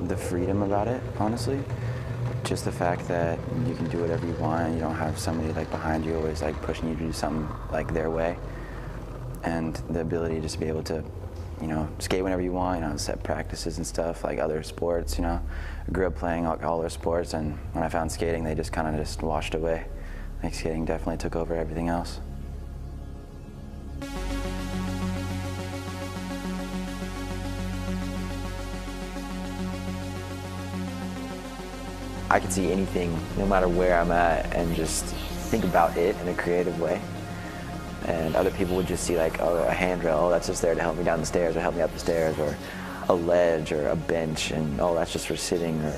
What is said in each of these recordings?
the freedom about it, honestly. Just the fact that you can do whatever you want, and you don't have somebody like behind you always like pushing you to do something like their way. And the ability just to be able to, you know, skate whenever you want, you know, set practices and stuff like other sports, you know. I grew up playing all their sports, and when I found skating, they just kind of just washed away. Like skating definitely took over everything else. I can see anything, no matter where I'm at, and just think about it in a creative way. And other people would just see like, oh, a handrail, oh, that's just there to help me down the stairs or help me up the stairs, or a ledge or a bench, and oh, that's just for sitting. Or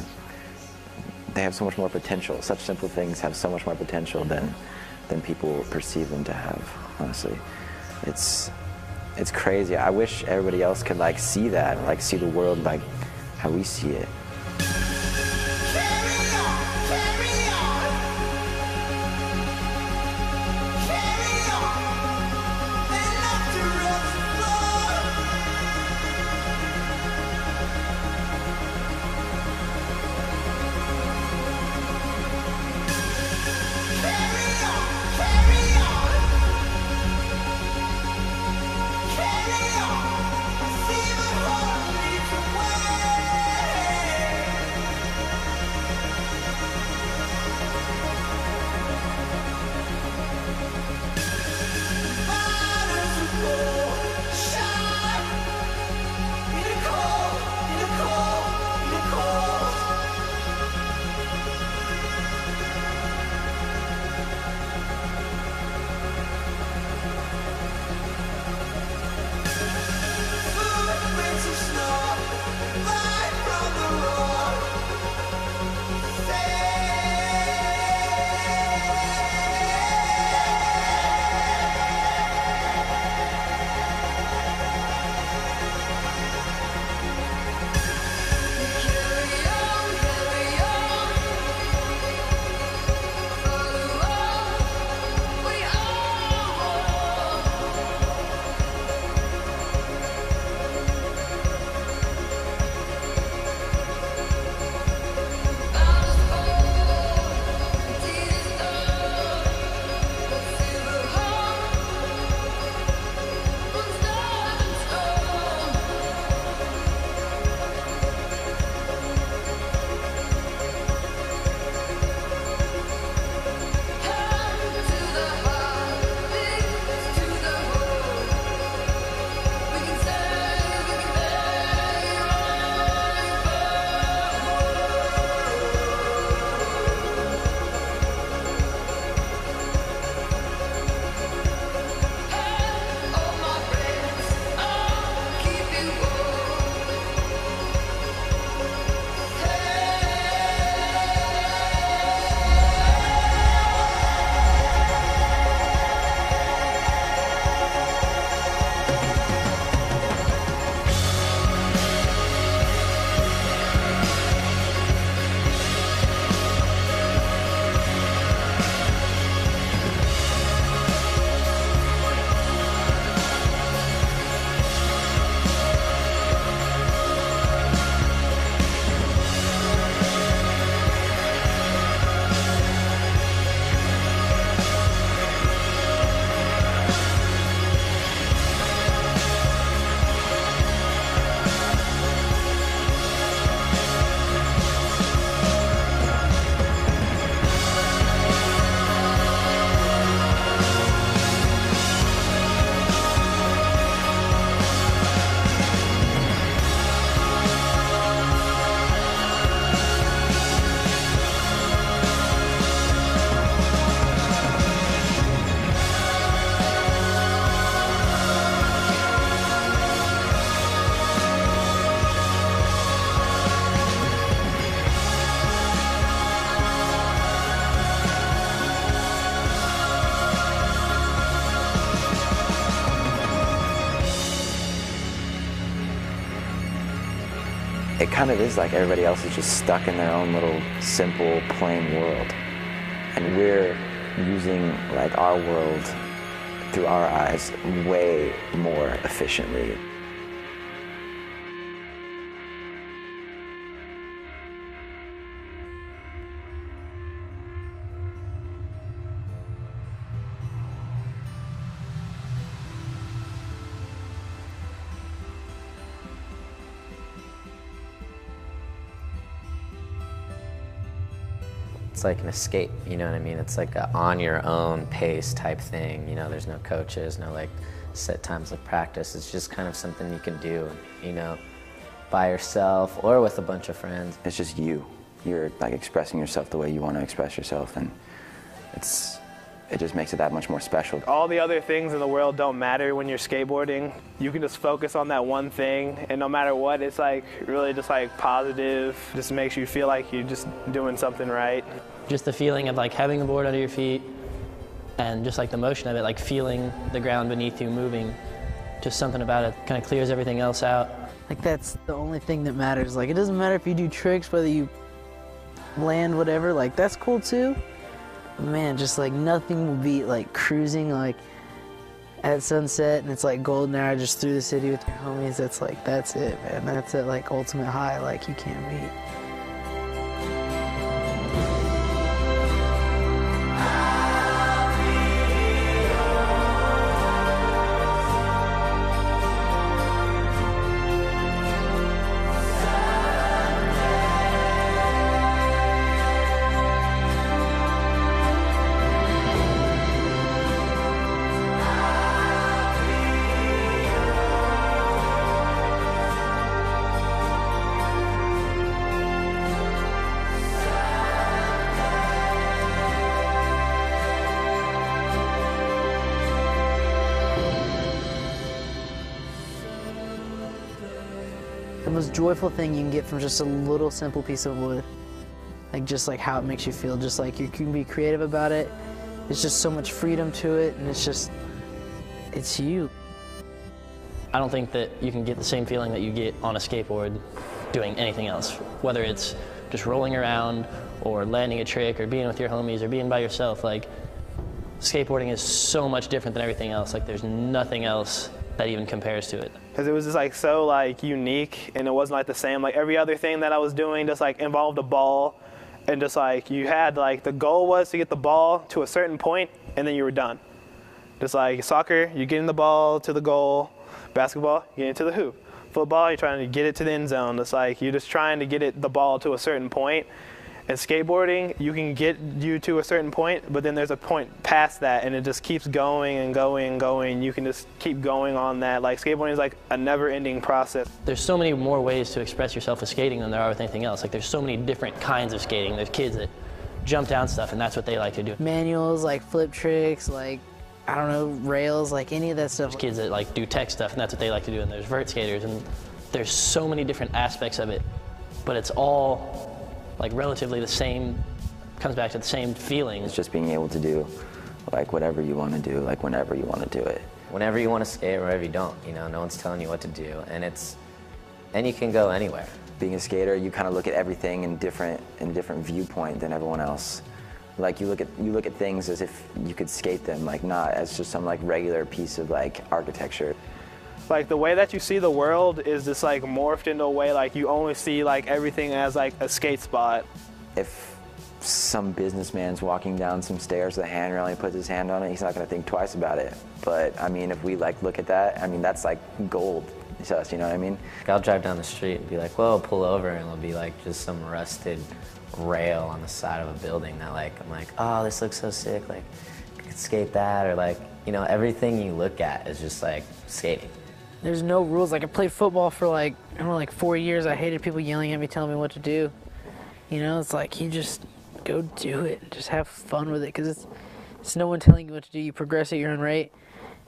they have so much more potential. Such simple things have so much more potential than people perceive them to have, honestly. It's crazy. I wish everybody else could like see that, like see the world like how we see it. It kind of is like everybody else is just stuck in their own little simple, plain world. And we're using like our world through our eyes way more efficiently. It's like an escape, you know what I mean? It's like a on your own pace type thing, you know, there's no coaches, no like set times of practice. It's just kind of something you can do, you know, by yourself or with a bunch of friends. It's just you. You're like expressing yourself the way you want to express yourself, and it just makes it that much more special. All the other things in the world don't matter when you're skateboarding. You can just focus on that one thing, and no matter what, it's like really just like positive. Just makes you feel like you're just doing something right. Just the feeling of like having the board under your feet and just like the motion of it, like feeling the ground beneath you moving. Just something about it kind of clears everything else out. Like that's the only thing that matters. Like it doesn't matter if you do tricks, whether you land, whatever, like that's cool too. Man, just like nothing will beat like cruising like at sunset and it's like golden hour just through the city with your homies. That's it, man. That's it, like ultimate high like you can't beat. The most joyful thing you can get from just a little simple piece of wood. Like just like how it makes you feel, just like you can be creative about it. There's just so much freedom to it, and it's you. I don't think that you can get the same feeling that you get on a skateboard doing anything else. Whether it's just rolling around or landing a trick or being with your homies or being by yourself, like skateboarding is so much different than everything else. Like there's nothing else that even compares to it. Because it was just like so like unique, and it wasn't like the same. Like every other thing that I was doing just like involved a ball, and just like you had like the goal was to get the ball to a certain point and then you were done. Just like soccer, you're getting the ball to the goal. Basketball, you get it to the hoop. Football, you're trying to get it to the end zone. It's like you're just trying to get the ball to a certain point. And skateboarding, you can get you to a certain point, but then there's a point past that, and it just keeps going and going and going. You can just keep going on that. Like skateboarding is like a never-ending process. There's so many more ways to express yourself with skating than there are with anything else. Like there's so many different kinds of skating. There's kids that jump down stuff, and that's what they like to do. Manuals, like flip tricks, like, I don't know, rails, like any of that stuff. There's kids that like do tech stuff, and that's what they like to do. And there's vert skaters, and there's so many different aspects of it, but it's all like relatively the same, comes back to the same feeling. It's just being able to do like whatever you want to do, like whenever you want to do it. Whenever you want to skate, wherever you don't, you know, no one's telling you what to do, and you can go anywhere. Being a skater, you kind of look at everything in a different viewpoint than everyone else. Like you look at things as if you could skate them, like not as just some like regular piece of like architecture. Like the way that you see the world is just like morphed into a way like you only see like everything as like a skate spot. If some businessman's walking down some stairs with a handrail and he puts his hand on it, he's not going to think twice about it. But I mean, if we like look at that, I mean, that's like gold to us, you know what I mean? I'll drive down the street and be like, well, pull over, and it'll be like just some rusted rail on the side of a building that like, I'm like, oh, this looks so sick, like I could skate that, or like, you know, everything you look at is just like skating. There's no rules. Like I played football for like, I don't know, like 4 years. I hated people yelling at me, telling me what to do. You know, it's like you just go do it and just have fun with it, because it's no one telling you what to do. You progress at your own rate,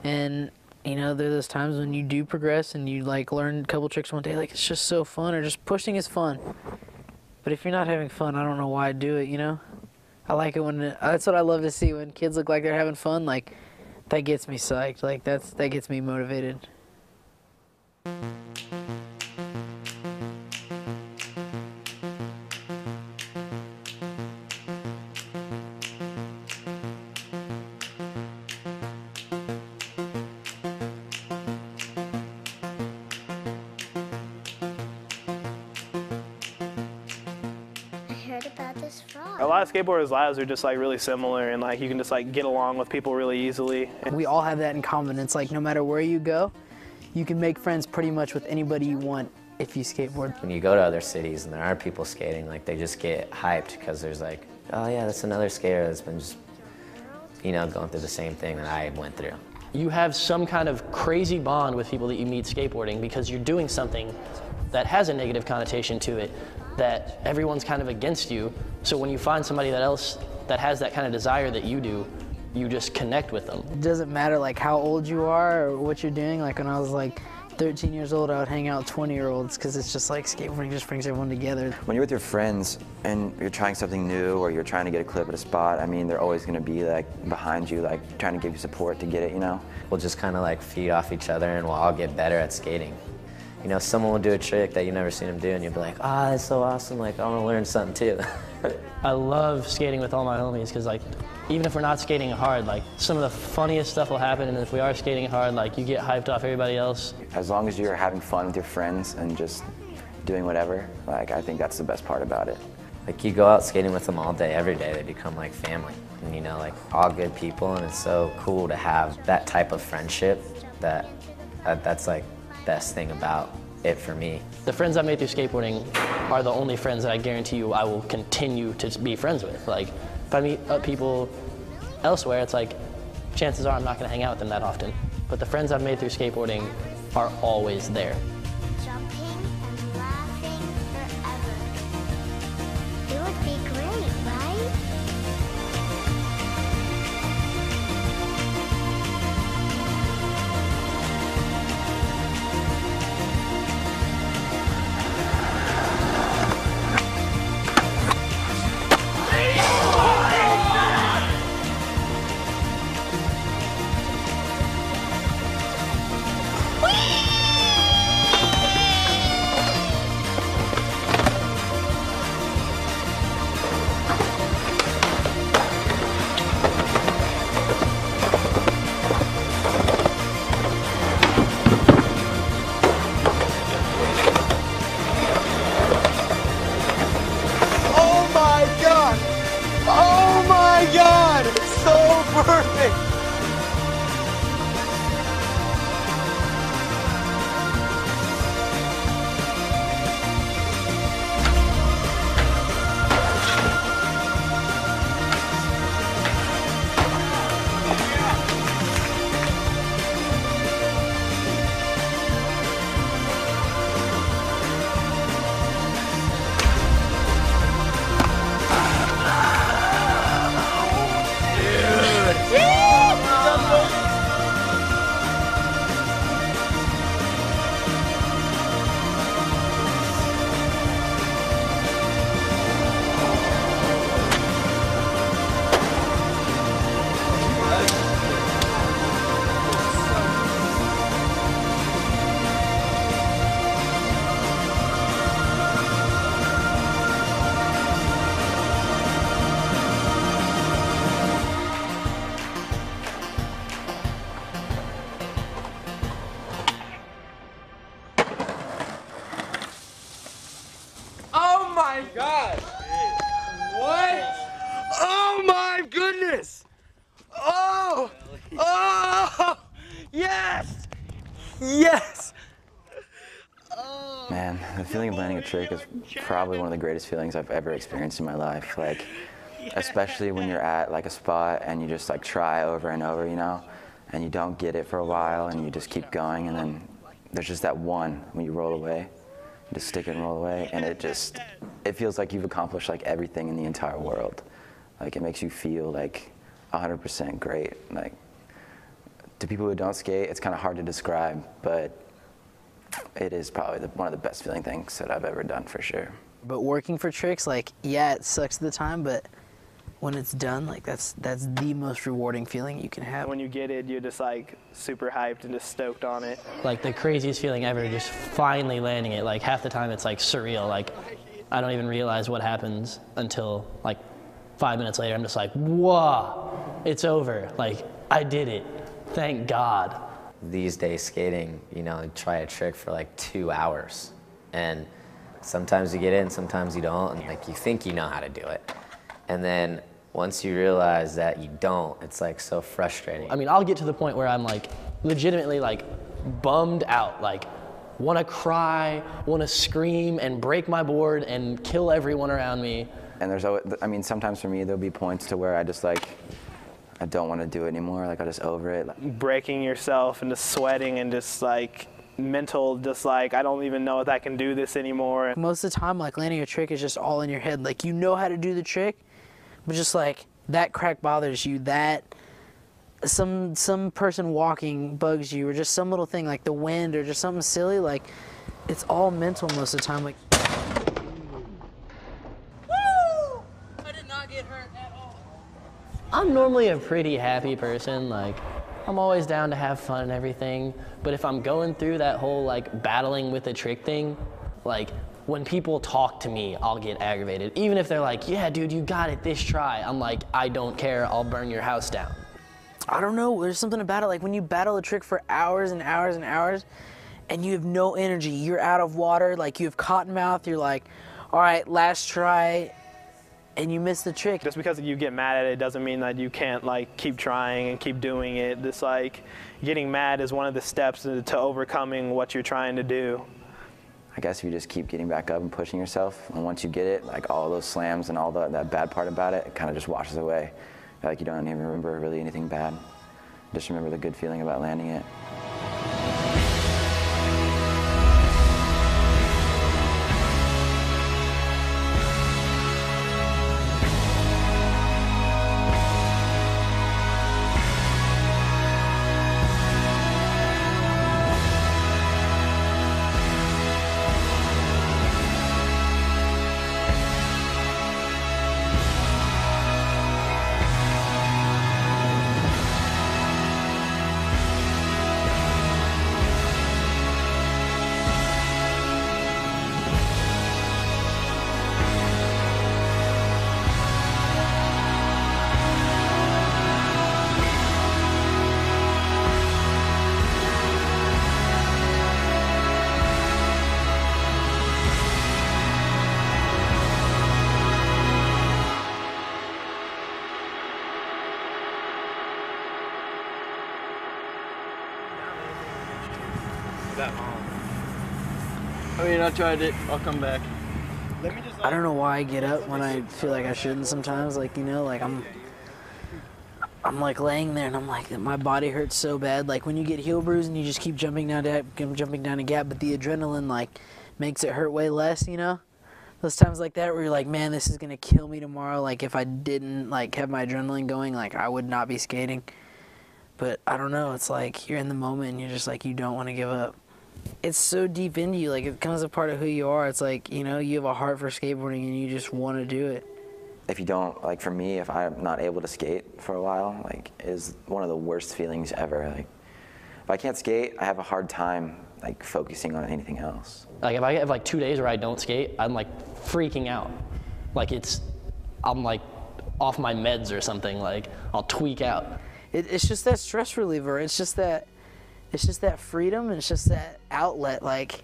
and you know, there are those times when you do progress and you like learn a couple tricks one day, like it's just so fun, or just pushing is fun. But if you're not having fun, I don't know why I do it, you know? I like it when, that's what I love to see, when kids look like they're having fun, like that gets me psyched, like that gets me motivated. A lot of skateboarders' lives are just like really similar, and like you can just like get along with people really easily. We all have that in common. It's like no matter where you go, you can make friends pretty much with anybody you want if you skateboard. When you go to other cities and there are people skating, like they just get hyped because there's like oh yeah, that's another skater that's been just, you know, going through the same thing that I went through. You have some kind of crazy bond with people that you meet skateboarding because you're doing something that has a negative connotation to it, that everyone's kind of against you. So when you find somebody else that has that kind of desire that you do, you just connect with them. It doesn't matter like how old you are or what you're doing. Like when I was like 13 years old, I would hang out with 20-year-olds because it's just like skateboarding just brings everyone together. When you're with your friends and you're trying something new or you're trying to get a clip at a spot, I mean, they're always going to be like behind you, like trying to give you support to get it, you know? We'll just kind of like feed off each other and we'll all get better at skating. You know, someone will do a trick that you've never seen them do and you'll be like, ah, that's so awesome, like I want to learn something too. I love skating with all my homies because like, even if we're not skating hard, like some of the funniest stuff will happen, and if we are skating hard, like you get hyped off everybody else. As long as you're having fun with your friends and just doing whatever, like I think that's the best part about it. Like you go out skating with them all day, every day, they become like family. And you know, like all good people, and it's so cool to have that type of friendship that's like best thing about it for me. The friends I've made through skateboarding are the only friends that I guarantee you I will continue to be friends with. Like, if I meet up people elsewhere, it's like, chances are I'm not gonna hang out with them that often. But the friends I've made through skateboarding are always there. Jumping and laughing forever. It would be great, right? Oh my God! It's so perfect! Oh my God! What? Oh my goodness! Oh! Oh! Yes! Yes! Man, the feeling of landing a trick is probably one of the greatest feelings I've ever experienced in my life. Like, especially when you're at like a spot and you just like try over and over, you know, and you don't get it for a while and you just keep going, and then there's just that one when you roll away. You just stick it and roll away, and it feels like you've accomplished like everything in the entire world. Like it makes you feel like 100% great. Like to people who don't skate, it's kind of hard to describe, but it is probably one of the best feeling things that I've ever done for sure. But working for tricks, like, yeah, it sucks at the time, but when it's done, like that's the most rewarding feeling you can have. When you get it, you're just like super hyped and just stoked on it. Like the craziest feeling ever, just finally landing it. Like half the time it's like surreal. Like I don't even realize what happens until like 5 minutes later. I'm just like, whoa, it's over. Like I did it, thank God. These days skating, you know, you try a trick for like 2 hours, and sometimes you get it and sometimes you don't, and like you think you know how to do it. And then once you realize that you don't, it's like so frustrating. I mean, I'll get to the point where I'm like legitimately like bummed out, like want to cry, want to scream and break my board and kill everyone around me. And there's always, I mean, sometimes for me there'll be points to where I just like, I don't want to do it anymore. Like, I'm just over it. Breaking yourself and just sweating and just like mental, just like, I don't even know if I can do this anymore. Most of the time, like, landing a trick is just all in your head. Like, you know how to do the trick, but just like that crack bothers you, that some person walking bugs you, or just some little thing like the wind or just something silly. Like, it's all mental most of the time. Like, Woo! I did not get hurt at all. I'm normally a pretty happy person. Like, I'm always down to have fun and everything. But if I'm going through that whole like battling with the trick thing, like when people talk to me, I'll get aggravated. Even if they're like, yeah, dude, you got it this try. I'm like, I don't care. I'll burn your house down. I don't know, there's something about it. Like, when you battle a trick for hours and hours and hours and you have no energy, you're out of water, like you have cotton mouth, you're like, all right, last try, and you miss the trick. Just because you get mad at it doesn't mean that you can't like keep trying and keep doing it. Just like getting mad is one of the steps to overcoming what you're trying to do. I guess if you just keep getting back up and pushing yourself, and once you get it, like all those slams and all that bad part about it, it kind of just washes away. Like, you don't even remember really anything bad. Just remember the good feeling about landing it. I mean, I tried it. I'll come back. I don't know why I get up when I feel like I shouldn't sometimes. Like, you know, like I'm like laying there and I'm like, my body hurts so bad. Like when you get heel bruise and you just keep jumping down a gap, but the adrenaline like makes it hurt way less, you know? Those times like that where you're like, man, this is gonna kill me tomorrow. Like if I didn't like have my adrenaline going, like I would not be skating. But I don't know, it's like you're in the moment and you're just like, you don't want to give up. It's so deep into you, like it becomes a part of who you are. It's like, you know, you have a heart for skateboarding and you just want to do it. If you don't, like for me, if I'm not able to skate for a while, like is one of the worst feelings ever. Like if I can't skate, I have a hard time like focusing on anything else. Like if I have like 2 days where I don't skate, I'm like freaking out. Like I'm like off my meds or something, like I'll tweak out. It's just that stress reliever. It's just that freedom, and it's just that outlet. Like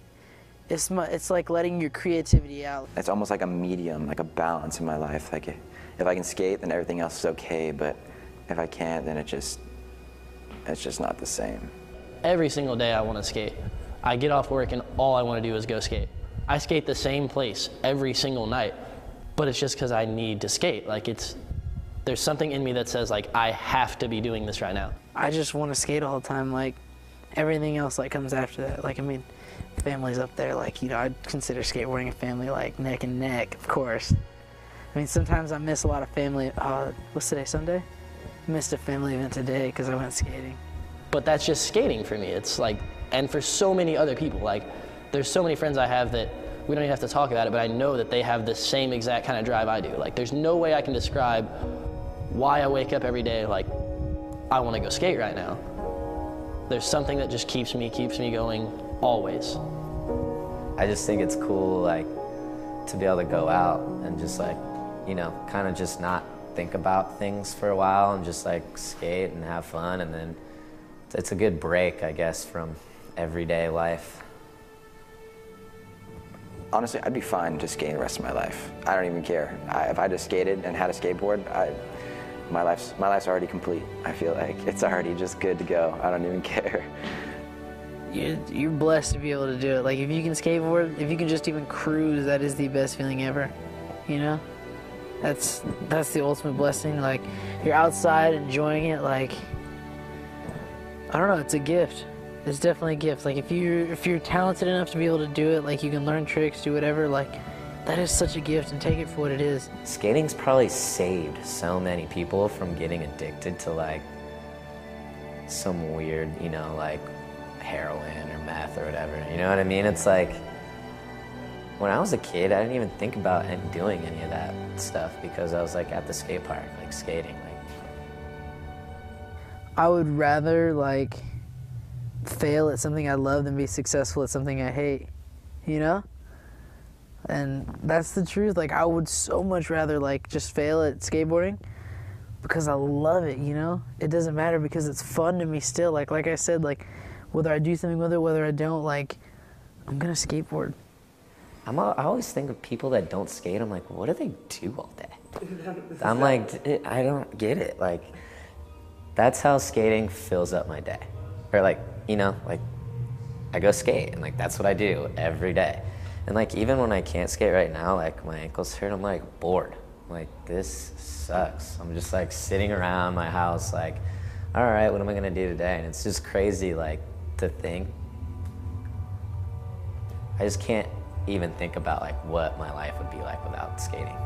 it's like letting your creativity out. It's almost like a medium, like a balance in my life. Like if I can skate, then everything else is okay, but if I can't, then it's just not the same. Every single day I want to skate. I get off work and all I want to do is go skate. I skate the same place every single night, but it's just because I need to skate. Like there's something in me that says like I have to be doing this right now. I just want to skate all the time. Like everything else like comes after that. Like I mean, family's up there. Like, you know, I'd consider skateboarding a family, like neck and neck, of course. I mean, sometimes I miss a lot of family. What's today, Sunday? I missed a family event today because I went skating. But that's just skating for me. It's like, and for so many other people, like there's so many friends I have that we don't even have to talk about it, but I know that they have the same exact kind of drive I do. Like there's no way I can describe why I wake up every day like I want to go skate right now. There's something that just keeps me going always. I just think it's cool, like, to be able to go out and just like, you know, kind of just not think about things for a while and just like skate and have fun, and then it's a good break, I guess, from everyday life. Honestly, I'd be fine just skating the rest of my life. I don't even care. If I just skated and had a skateboard, my life's already complete. I feel like it's already just good to go. I don't even care. You're blessed to be able to do it. Like if you can skateboard, if you can just even cruise, that is the best feeling ever, you know? That's the ultimate blessing. Like, you're outside enjoying it. Like, I don't know, it's a gift. It's definitely a gift. Like, if you're talented enough to be able to do it, like, you can learn tricks, do whatever, like, that is such a gift, and take it for what it is. Skating's probably saved so many people from getting addicted to, like, some weird, you know, like, heroin or meth or whatever. You know what I mean? It's like, when I was a kid, I didn't even think about doing any of that stuff because I was, like, at the skate park, like, skating. Like, I would rather, like, fail at something I love than be successful at something I hate, you know? And that's the truth. Like, I would so much rather, like, just fail at skateboarding because I love it, you know? It doesn't matter because it's fun to me still. Like I said, like, whether I do something with it, whether I don't, like, I'm gonna skateboard. I always think of people that don't skate, I'm like, what do they do all day? I'm like, I don't get it. Like, that's how skating fills up my day. Or, like, you know, like, I go skate, and, like, that's what I do every day. And, like, even when I can't skate right now, like, my ankles hurt, I'm, like, bored. I'm like, this sucks. I'm just, like, sitting around my house, like, all right, what am I gonna do today? And it's just crazy, like, to think. I just can't even think about, like, what my life would be like without skating.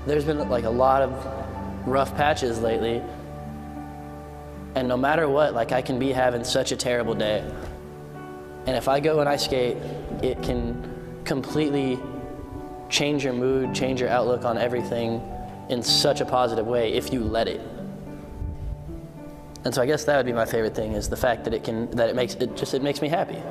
There's been like a lot of rough patches lately, and no matter what, like, I can be having such a terrible day, and if I go and I skate, it can completely change your mood, change your outlook on everything in such a positive way if you let it. And so I guess that would be my favorite thing, is the fact that it makes me happy.